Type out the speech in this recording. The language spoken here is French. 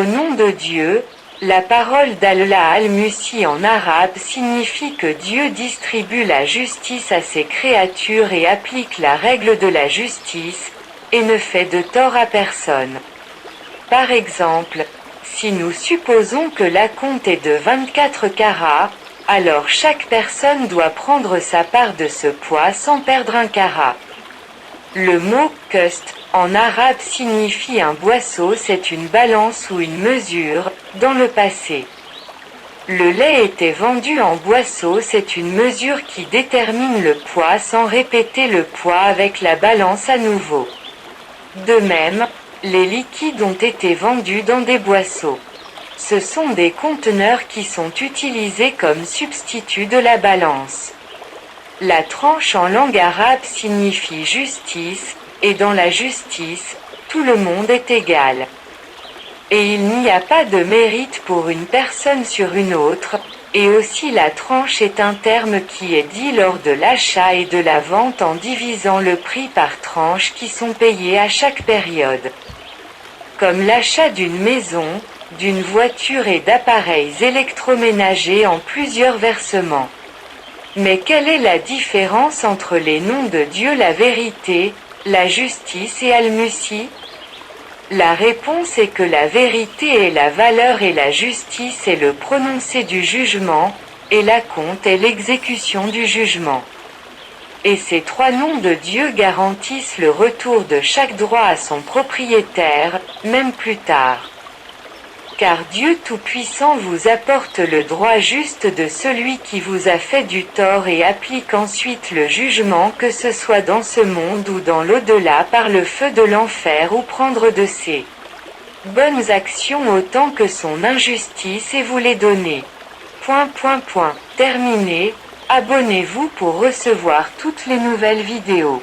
Au nom de Dieu, la parole d'Allah al-Musi en arabe signifie que Dieu distribue la justice à ses créatures et applique la règle de la justice, et ne fait de tort à personne. Par exemple, si nous supposons que l'acompte est de 24 carats, alors chaque personne doit prendre sa part de ce poids sans perdre un carat. Le mot « kust » en arabe signifie un boisseau, c'est une balance ou une mesure, dans le passé. Le lait était vendu en boisseau, c'est une mesure qui détermine le poids sans répéter le poids avec la balance à nouveau. De même, les liquides ont été vendus dans des boisseaux. Ce sont des conteneurs qui sont utilisés comme substitut de la balance. La tranche en langue arabe signifie justice, et dans la justice, tout le monde est égal. Et il n'y a pas de mérite pour une personne sur une autre, et aussi la tranche est un terme qui est dit lors de l'achat et de la vente en divisant le prix par tranches qui sont payées à chaque période. Comme l'achat d'une maison, d'une voiture et d'appareils électroménagers en plusieurs versements. Mais quelle est la différence entre les noms de Dieu, la vérité, la justice et Al-Musi? La réponse est que la vérité est la valeur et la justice est le prononcé du jugement, et l'acompte est l'exécution du jugement. Et ces trois noms de Dieu garantissent le retour de chaque droit à son propriétaire, même plus tard. Car Dieu Tout-Puissant vous apporte le droit juste de celui qui vous a fait du tort et applique ensuite le jugement, que ce soit dans ce monde ou dans l'au-delà par le feu de l'enfer, ou prendre de ses bonnes actions autant que son injustice et vous les donner. Terminé. Abonnez-vous pour recevoir toutes les nouvelles vidéos.